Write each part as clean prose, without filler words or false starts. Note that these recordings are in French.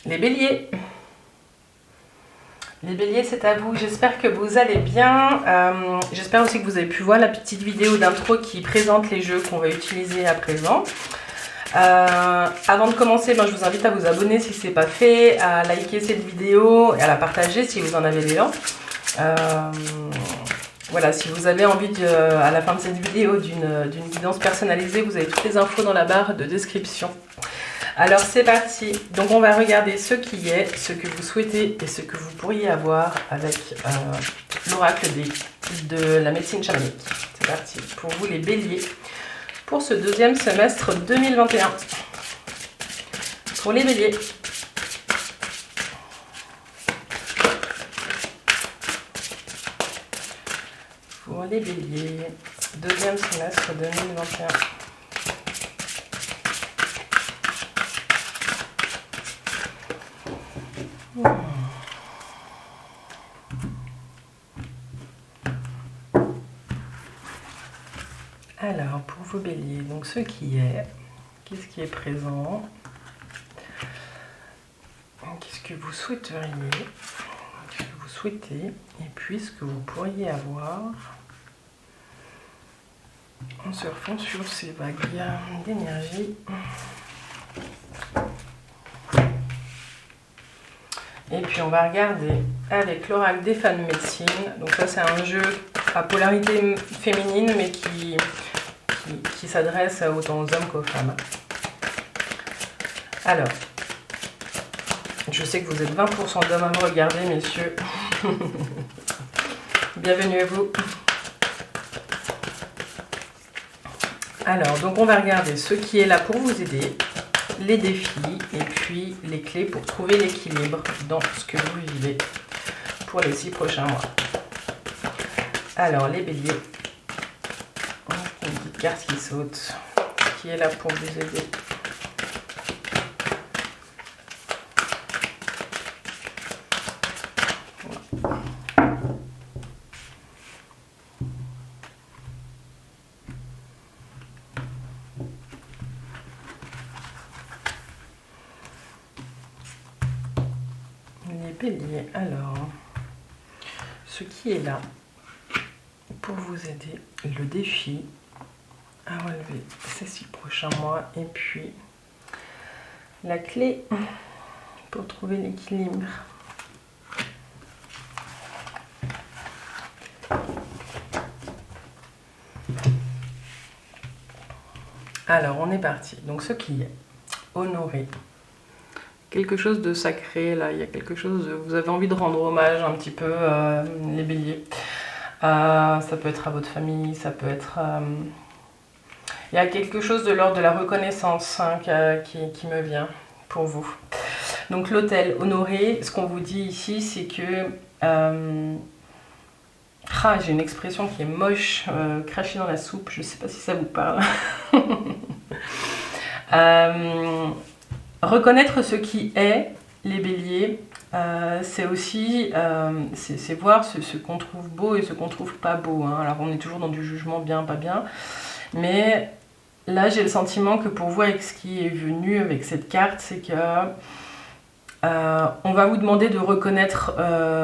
Les béliers. Les béliers, c'est à vous. J'espère que vous allez bien. J'espère aussi que vous avez pu voir la petite vidéo d'intro qui présente les jeux qu'on va utiliser à présent. Avant de commencer, je vous invite à vous abonner si ce n'est pas fait, à liker cette vidéo et à la partager si vous en avez l'élan. Voilà, si vous avez envie, à la fin de cette vidéo, d'une guidance personnalisée, vous avez toutes les infos dans la barre de description. Alors c'est parti, donc on va regarder ce qui est, ce que vous souhaitez et ce que vous pourriez avoir avec l'oracle de la médecine chamanique. C'est parti pour vous les béliers, pour ce deuxième semestre 2021. Pour les béliers. Pour les béliers, deuxième semestre 2021. Alors, pour vos béliers, donc ce qui est, qu'est-ce qui est présent, qu'est-ce que vous souhaiteriez, qu'est-ce que vous souhaitez, et puis ce que vous pourriez avoir en surfant sur ces vagues d'énergie. Et puis on va regarder avec l'oracle des femmes médecines. Donc ça c'est un jeu à polarité féminine mais qui s'adresse autant aux hommes qu'aux femmes. Alors, je sais que vous êtes 20% d'hommes à me regarder, messieurs. Bienvenue à vous. Alors, donc on va regarder ce qui est là pour vous aider, les défis et puis les clés pour trouver l'équilibre dans ce que vous vivez pour les 6 prochains mois. Alors, les béliers, une petite carte qui saute, qui est là pour vous aider. Les béliers, alors, ce qui est là pour vous aider, le défi à relever ces 6 prochains mois et puis la clé pour trouver l'équilibre. Alors, on est parti. Donc, ce qui est honoré. Quelque chose de sacré, là. Il y a quelque chose... Vous avez envie de rendre hommage un petit peu, les béliers. Ça peut être à votre famille, ça peut être... Il y a quelque chose de l'ordre de la reconnaissance qui me vient pour vous. Donc, l'autel honoré, ce qu'on vous dit ici, c'est que... j'ai une expression qui est moche, cracher dans la soupe, je ne sais pas si ça vous parle. Reconnaître ce qui est, les béliers, c'est aussi c'est voir ce qu'on trouve beau et ce qu'on trouve pas beau. Hein. Alors on est toujours dans du jugement bien, pas bien, mais là j'ai le sentiment que pour vous, avec ce qui est venu avec cette carte, c'est que on va vous demander de reconnaître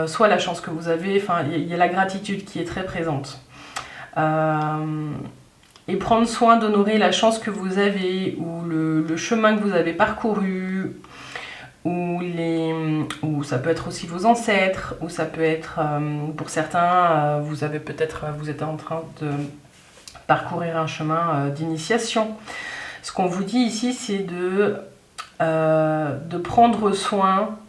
soit la chance que vous avez, enfin il y a la gratitude qui est très présente. Et prendre soin d'honorer la chance que vous avez, ou le chemin que vous avez parcouru, ou ça peut être aussi vos ancêtres, ou ça peut être, pour certains, vous êtes en train de parcourir un chemin d'initiation. Ce qu'on vous dit ici, c'est de prendre soin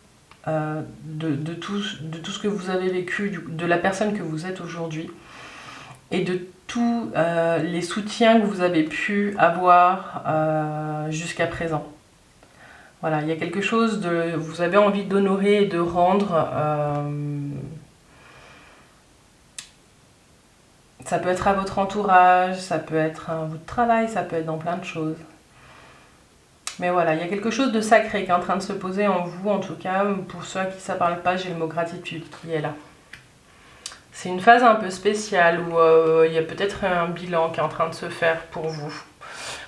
de tout ce que vous avez vécu, de la personne que vous êtes aujourd'hui, et de tous les soutiens que vous avez pu avoir jusqu'à présent. Voilà, il y a quelque chose de... Vous avez envie d'honorer et de rendre... ça peut être à votre entourage, ça peut être à votre travail, ça peut être dans plein de choses. Mais voilà, il y a quelque chose de sacré qui est en train de se poser en vous, en tout cas, pour ceux à qui ça ne parle pas, j'ai le mot gratitude qui est là. C'est une phase un peu spéciale où il y a peut-être un bilan qui est en train de se faire pour vous.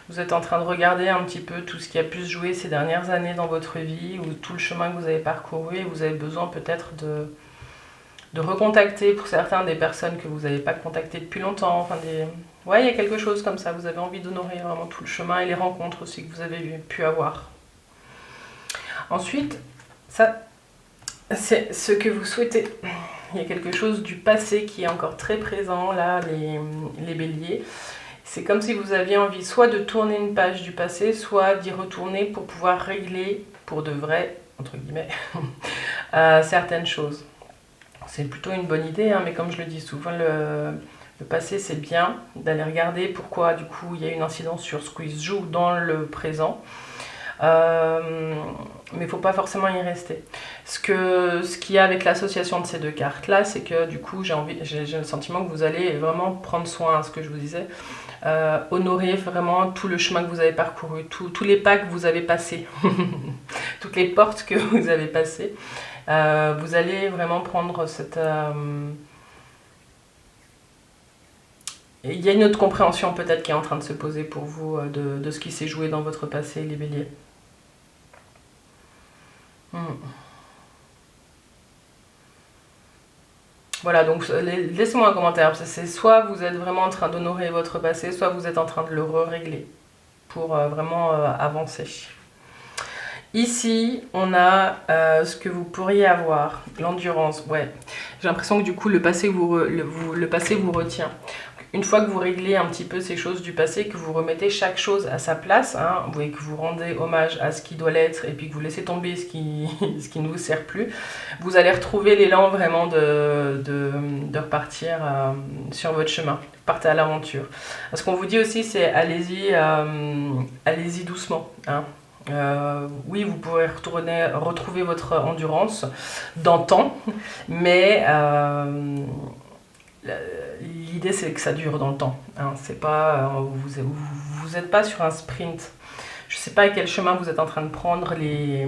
Vous êtes en train de regarder un petit peu tout ce qui a pu se jouer ces dernières années dans votre vie, ou tout le chemin que vous avez parcouru, et vous avez besoin peut-être de recontacter pour certains des personnes que vous n'avez pas contactées depuis longtemps. Enfin, ouais, il y a quelque chose comme ça, vous avez envie d'honorer vraiment tout le chemin et les rencontres aussi que vous avez pu avoir. Ensuite, ça, c'est ce que vous souhaitez. Il y a quelque chose du passé qui est encore très présent, là, les béliers. C'est comme si vous aviez envie soit de tourner une page du passé, soit d'y retourner pour pouvoir régler, pour de vrai, entre guillemets, certaines choses. C'est plutôt une bonne idée, hein, mais comme je le dis souvent, le passé, c'est bien d'aller regarder pourquoi, du coup, il y a une incidence sur ce qui se joue dans le présent. Mais il ne faut pas forcément y rester. Ce qu'il y a avec l'association de ces deux cartes-là, c'est que du coup, j'ai le sentiment que vous allez vraiment prendre soin, ce que je vous disais, honorer vraiment tout le chemin que vous avez parcouru, tous les pas que vous avez passés, toutes les portes que vous avez passées. Vous allez vraiment prendre cette... Il y a une autre compréhension peut-être qui est en train de se poser pour vous de ce qui s'est joué dans votre passé, les béliers. Voilà, donc laissez-moi un commentaire. C'est soit vous êtes vraiment en train d'honorer votre passé, soit vous êtes en train de le régler pour vraiment avancer. Ici, on a ce que vous pourriez avoir, l'endurance. Ouais, j'ai l'impression que du coup, le passé vous retient. Une fois que vous réglez un petit peu ces choses du passé, que vous remettez chaque chose à sa place, hein, et que vous rendez hommage à ce qui doit l'être, et puis que vous laissez tomber ce qui ne vous sert plus, vous allez retrouver l'élan vraiment de repartir sur votre chemin. Partez à l'aventure. Ce qu'on vous dit aussi, c'est allez-y doucement. Hein. Oui, vous pourrez retrouver votre endurance d'antan, mais l'idée c'est que ça dure dans le temps. Hein. C'est pas, vous n'êtes pas sur un sprint. Je sais pas quel chemin vous êtes en train de prendre les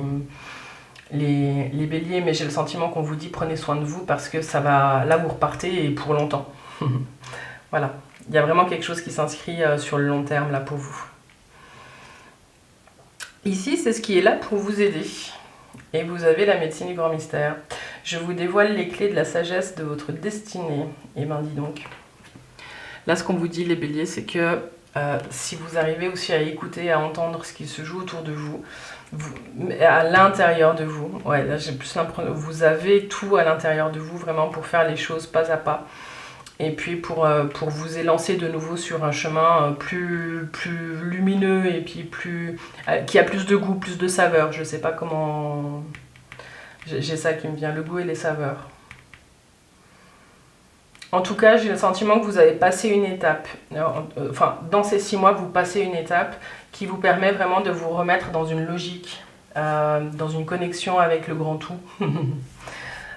béliers, mais j'ai le sentiment qu'on vous dit prenez soin de vous parce que ça va, là vous repartez et pour longtemps. Voilà, il y a vraiment quelque chose qui s'inscrit sur le long terme là pour vous. Ici, c'est ce qui est là pour vous aider. Et vous avez la médecine du grand mystère. Je vous dévoile les clés de la sagesse de votre destinée. Et ben dis donc. Là, ce qu'on vous dit, les béliers, c'est que si vous arrivez aussi à écouter, à entendre ce qui se joue autour de vous, à l'intérieur de vous, ouais, là j'ai plus l'impression, vous avez tout à l'intérieur de vous, vraiment pour faire les choses pas à pas. Et puis pour vous élancer de nouveau sur un chemin plus lumineux et puis qui a plus de goût, plus de saveur. Je sais pas comment... J'ai ça qui me vient, le goût et les saveurs. En tout cas, j'ai le sentiment que vous avez passé une étape. Enfin, dans ces 6 mois, vous passez une étape qui vous permet vraiment de vous remettre dans une logique, dans une connexion avec le grand tout.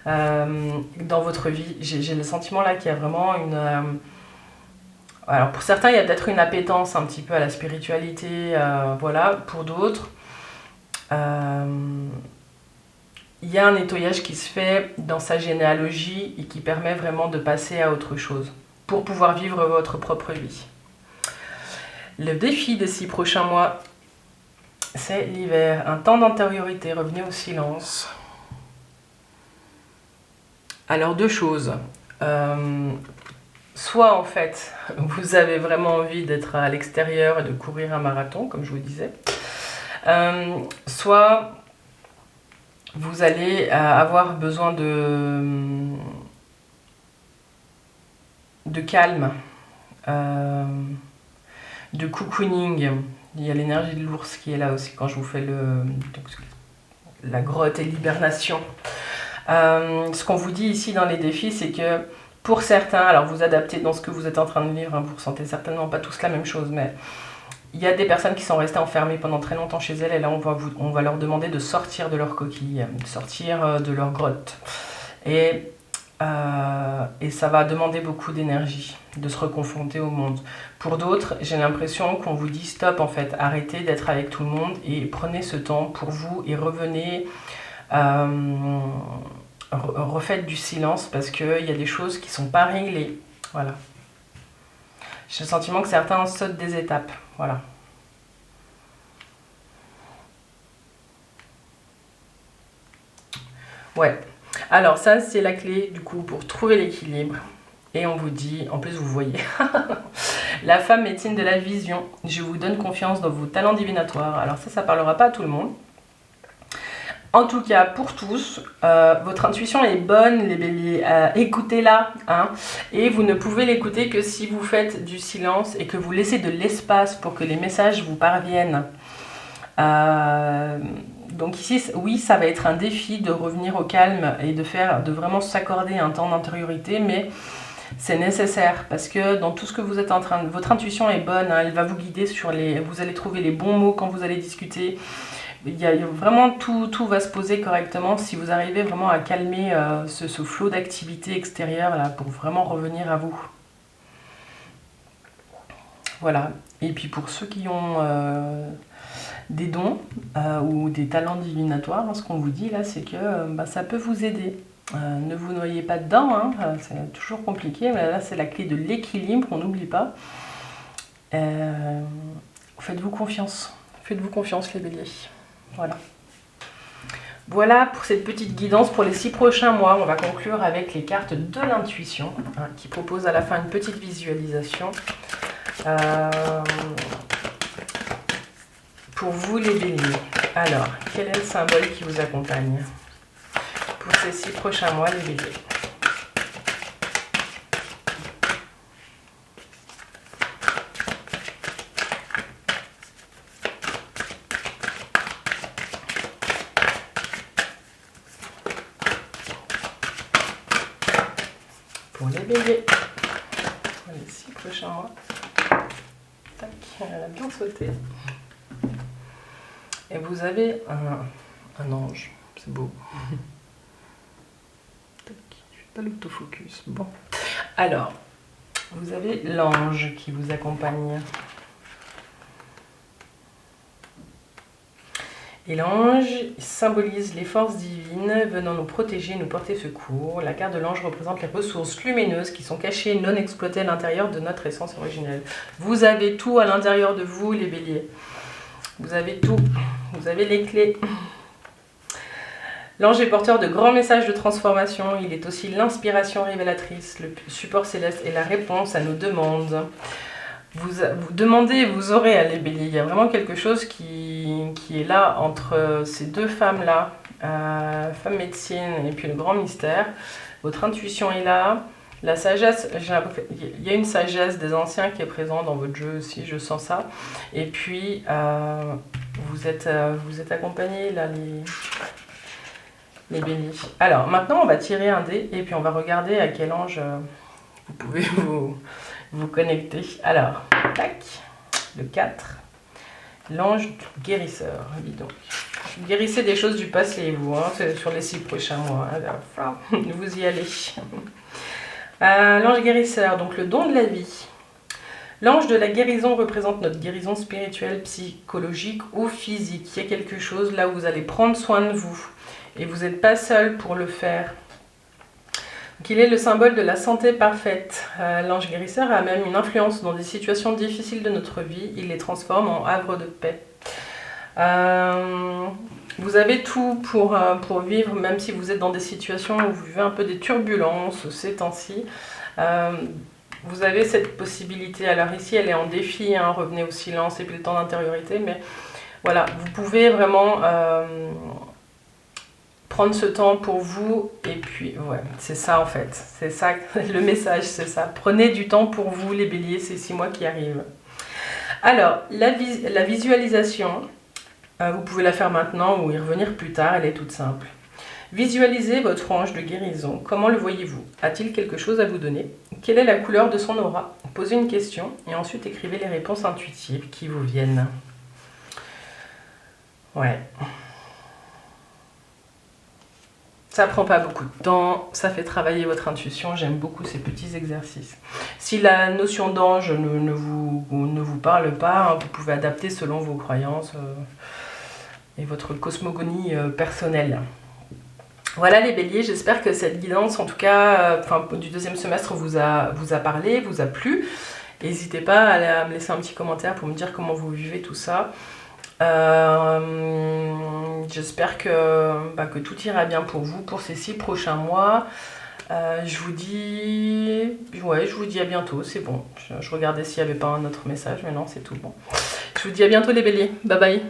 Dans votre vie, j'ai le sentiment là qu'il y a vraiment une... alors pour certains, il y a peut-être une appétence un petit peu à la spiritualité, voilà. Pour d'autres, il y a un nettoyage qui se fait dans sa généalogie et qui permet vraiment de passer à autre chose pour pouvoir vivre votre propre vie. Le défi des 6 prochains mois, c'est l'hiver. Un temps d'antériorité, revenez au silence. Alors 2 choses. Soit en fait, vous avez vraiment envie d'être à l'extérieur et de courir un marathon, comme je vous disais. Soit vous allez avoir besoin de calme, de cocooning. Il y a l'énergie de l'ours qui est là aussi quand je vous fais la grotte et l'hibernation. Ce qu'on vous dit ici dans les défis, c'est que pour certains, alors vous adaptez dans ce que vous êtes en train de vivre, hein, vous ressentez certainement pas tous la même chose, mais il y a des personnes qui sont restées enfermées pendant très longtemps chez elles, et là on va leur demander de sortir de leur coquille, de sortir de leur grotte. Et ça va demander beaucoup d'énergie, de se reconfronter au monde. Pour d'autres, j'ai l'impression qu'on vous dit stop en fait, arrêtez d'être avec tout le monde et prenez ce temps pour vous et revenez... refaites du silence parce qu'il y a des choses qui ne sont pas réglées. Voilà. J'ai le sentiment que certains sautent des étapes. Voilà. Ouais. Alors ça, c'est la clé du coup pour trouver l'équilibre. Et on vous dit, en plus vous voyez, la femme médecine de la vision. Je vous donne confiance dans vos talents divinatoires. Alors ça parlera pas à tout le monde. En tout cas, pour tous, votre intuition est bonne, les béliers. Écoutez-la. Hein, et vous ne pouvez l'écouter que si vous faites du silence et que vous laissez de l'espace pour que les messages vous parviennent. Donc ici, oui, ça va être un défi de revenir au calme et de vraiment s'accorder un temps d'intériorité, mais c'est nécessaire parce que dans tout ce que vous êtes en train de... Votre intuition est bonne, hein, elle va vous guider sur les... Vous allez trouver les bons mots quand vous allez discuter. Il y a vraiment tout va se poser correctement si vous arrivez vraiment à calmer ce flot d'activité extérieure là, pour vraiment revenir à vous. Voilà. Et puis pour ceux qui ont des dons ou des talents divinatoires, hein, ce qu'on vous dit là, c'est que ça peut vous aider. Ne vous noyez pas dedans, hein, c'est toujours compliqué, mais là c'est la clé de l'équilibre, on n'oublie pas. Faites-vous confiance les béliers. Voilà. Voilà pour cette petite guidance pour les 6 prochains mois. On va conclure avec les cartes de l'intuition, hein, qui proposent à la fin une petite visualisation. Pour vous les béliers, alors, quel est le symbole qui vous accompagne pour ces 6 prochains mois, les béliers? Pour les béliers, pour les 6 prochains mois. Tac, elle a bien sauté. Et vous avez un ange, c'est beau. Tac, je fais pas l'autofocus. Bon. Alors, vous avez l'ange qui vous accompagne. Et l'ange symbolise les forces divines venant nous protéger, nous porter secours. La carte de l'ange représente les ressources lumineuses qui sont cachées, non exploitées à l'intérieur de notre essence originelle. Vous avez tout à l'intérieur de vous, les béliers. Vous avez tout. Vous avez les clés. L'ange est porteur de grands messages de transformation. Il est aussi l'inspiration révélatrice, le support céleste et la réponse à nos demandes. Vous demandez et vous aurez, les béliers. Il y a vraiment quelque chose qui est là entre ces deux femmes-là, femme médecine et puis le grand mystère. Votre intuition est là. La sagesse, il y a une sagesse des anciens qui est présente dans votre jeu aussi, je sens ça. Et puis, vous êtes accompagnés là, les béliers. Alors, maintenant, on va tirer un dé et puis on va regarder à quel ange vous pouvez vous connecter. Alors, tac, le 4, l'ange guérisseur, dis donc. Guérissez des choses du passé, vous, hein, sur les 6 prochains mois. Hein, vous y allez. L'ange guérisseur, donc le don de la vie. L'ange de la guérison représente notre guérison spirituelle, psychologique ou physique. Il y a quelque chose là où vous allez prendre soin de vous. Et vous n'êtes pas seul pour le faire. Donc, il est le symbole de la santé parfaite. L'ange guérisseur a même une influence dans des situations difficiles de notre vie. Il les transforme en havre de paix. Vous avez tout pour vivre, même si vous êtes dans des situations où vous vivez un peu des turbulences ces temps-ci. Vous avez cette possibilité. Alors ici, elle est en défi, hein, revenez au silence et puis le temps d'intériorité. Mais voilà, vous pouvez vraiment prendre ce temps pour vous. Et puis, ouais, c'est ça en fait. C'est ça, le message, c'est ça. Prenez du temps pour vous, les béliers, ces 6 mois qui arrivent. Alors, la visualisation... vous pouvez la faire maintenant ou y revenir plus tard, elle est toute simple. Visualisez votre ange de guérison. Comment le voyez-vous? A-t-il quelque chose à vous donner? Quelle est la couleur de son aura? Posez une question et ensuite écrivez les réponses intuitives qui vous viennent. Ouais. Ça prend pas beaucoup de temps, ça fait travailler votre intuition, j'aime beaucoup ces petits exercices. Si la notion d'ange ne vous parle pas, hein, vous pouvez adapter selon vos croyances et votre cosmogonie personnelle. Voilà les béliers, j'espère que cette guidance, en tout cas du deuxième semestre, vous a parlé, vous a plu. N'hésitez pas à me laisser un petit commentaire pour me dire comment vous vivez tout ça. J'espère que tout ira bien pour vous pour ces 6 prochains mois. Je vous dis à bientôt, c'est bon. Je regardais s'il n'y avait pas un autre message, mais non, c'est tout bon. Je vous dis à bientôt les béliers, bye bye.